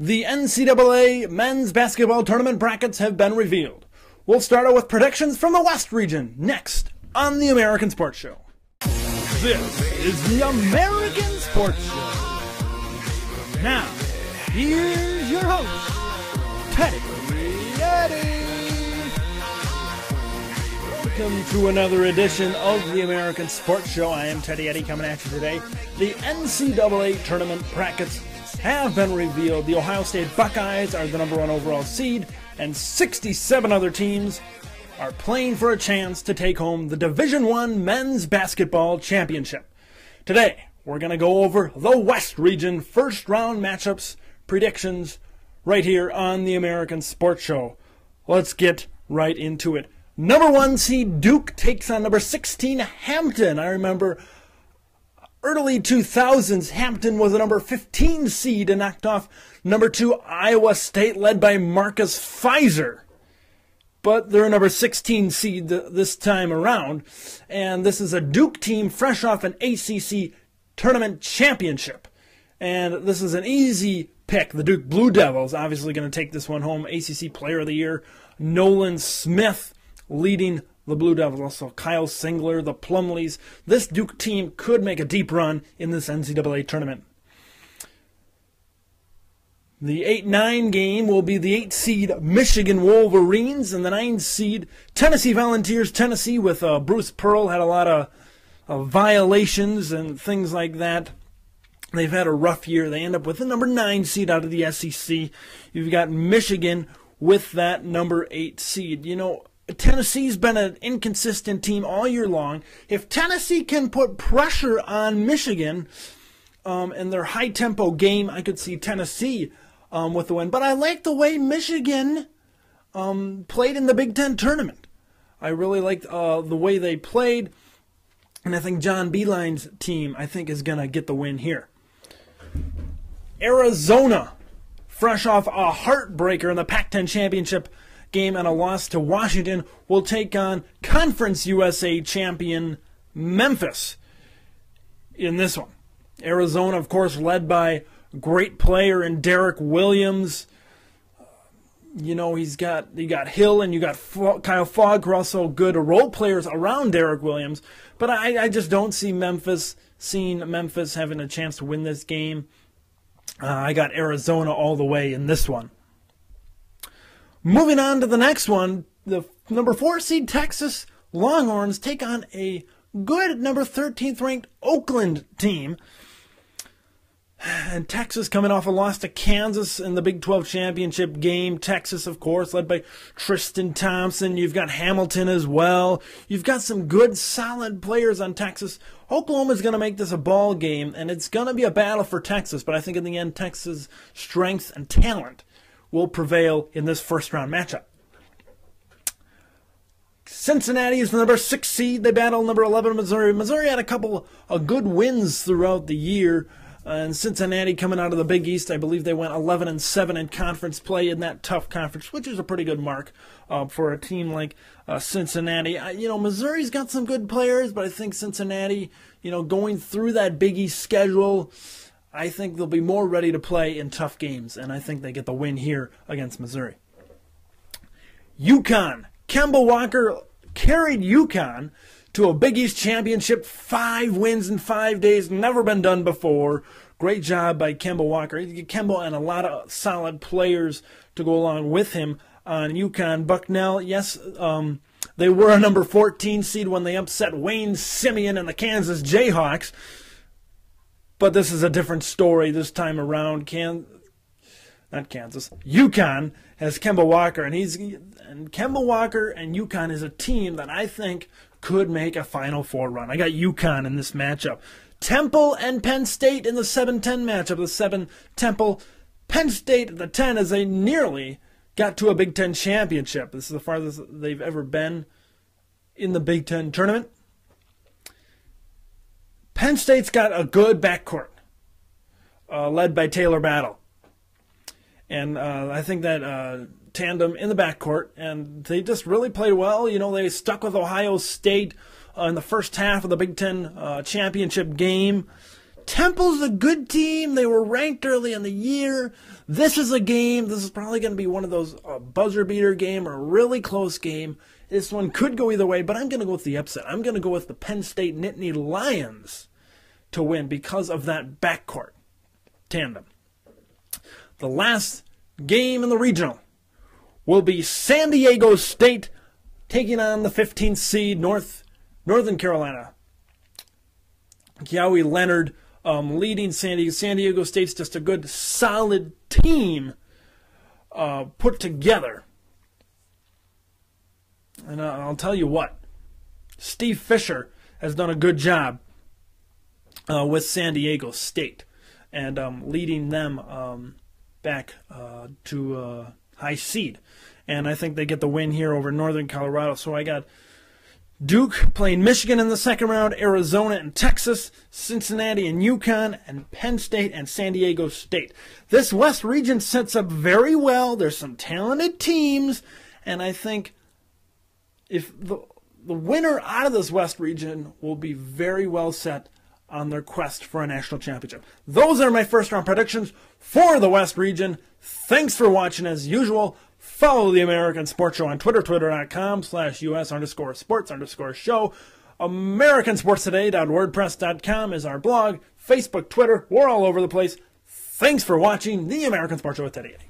The NCAA men's basketball tournament brackets have been revealed. We'll start out with predictions from the West region next on the American Sports Show. This is the American Sports Show. Now, here's your host, Teddy Eddy. Welcome to another edition of the American Sports Show. I am Teddy Eddy coming at you today. The NCAA tournament brackets have been revealed. The Ohio State Buckeyes are the number one overall seed, and 67 other teams are playing for a chance to take home the Division I men's basketball championship. Today, we're going to go over the West region first round matchups, predictions, right here on the American Sports Show. Let's get right into it. Number 1 seed Duke takes on number 16 Hampton. I remember early 2000s, Hampton was a number 15 seed and knocked off number 2 Iowa State, led by Marcus Fizer. But they're a number 16 seed this time around, and this is a Duke team fresh off an ACC tournament championship. And this is an easy pick. The Duke Blue Devils obviously going to take this one home. ACC Player of the Year, Nolan Smith leading the Blue Devils, also Kyle Singler, the Plumleys. This Duke team could make a deep run in this NCAA tournament. The 8-9 game will be the 8 seed Michigan Wolverines and the 9 seed Tennessee Volunteers. Tennessee with Bruce Pearl had a lot of violations and things like that. They've had a rough year. They end up with the number 9 seed out of the SEC. You've got Michigan with that number 8 seed. You know, Tennessee's been an inconsistent team all year long. If Tennessee can put pressure on Michigan in their high-tempo game, I could see Tennessee with the win. But I like the way Michigan played in the Big Ten tournament. I really liked the way they played, and I think John Beilein's team, I think, is going to get the win here. Arizona, fresh off a heartbreaker in the Pac-10 championship game and a loss to Washington, will take on Conference USA champion Memphis in this one. Arizona, of course, led by great player in Derek Williams. You know, you got Hill and you got Kyle Fogg, who are also good role players around Derek Williams. But I just don't see Memphis having a chance to win this game. I got Arizona all the way in this one. Moving on to the next one, the number 4 seed Texas Longhorns take on a good number 13th ranked Oakland team. And Texas coming off a loss to Kansas in the Big 12 championship game. Texas, of course, led by Tristan Thompson. You've got Hamilton as well. You've got some good, solid players on Texas. Oklahoma's going to make this a ball game, and it's going to be a battle for Texas. But I think in the end, Texas' strength and talent will prevail in this first-round matchup. Cincinnati is the number 6 seed. They battle number 11 Missouri. Missouri had a couple of good wins throughout the year. And Cincinnati coming out of the Big East, I believe they went 11-7 in conference play in that tough conference, which is a pretty good mark for a team like Cincinnati. Missouri's got some good players, but I think Cincinnati, going through that Big East schedule, I think they'll be more ready to play in tough games, and I think they get the win here against Missouri. UConn. Kemba Walker carried UConn to a Big East championship, 5 wins in 5 days, never been done before. Great job by Kemba Walker. Kemba and a lot of solid players to go along with him on UConn. Bucknell, yes, they were a number 14 seed when they upset Wayne Simeon and the Kansas Jayhawks. But this is a different story this time around. UConn has Kemba Walker, and Kemba Walker and UConn is a team that I think could make a Final Four run. I got UConn in this matchup. Temple and Penn State in the 7-10 matchup. The 7 Temple, Penn State at the 10 as they nearly got to a Big Ten championship. This is the farthest they've ever been in the Big Ten tournament. Penn State's got a good backcourt, led by Taylor Battle. And I think that tandem in the backcourt, and they just really played well. They stuck with Ohio State in the first half of the Big Ten championship game. Temple's a good team. They were ranked early in the year. This is a game. This is probably going to be one of those buzzer beater game or a really close game. This one could go either way, but I'm going to go with the upset. I'm going to go with the Penn State Nittany Lions to win because of that backcourt tandem. The last game in the regional will be San Diego State taking on the 15th seed Northern Carolina. Kawhi Leonard leading San Diego. San Diego State's just a good, solid team put together. And I'll tell you what, Steve Fisher has done a good job with San Diego State and leading them back to high seed. And I think they get the win here over Northern Colorado. So I got Duke playing Michigan in the second round, Arizona and Texas, Cincinnati and UConn, and Penn State and San Diego State. This West region sets up very well. There's some talented teams, and I think if the winner out of this West region will be very well set on their quest for a national championship. Those are my first round predictions for the West region. Thanks for watching as usual. Follow the American Sports Show on Twitter, twitter.com/US_sports_show. AmericanSportsToday.wordpress.com is our blog. Facebook, Twitter, we're all over the place. Thanks for watching the American Sports Show with Teddy Eddy.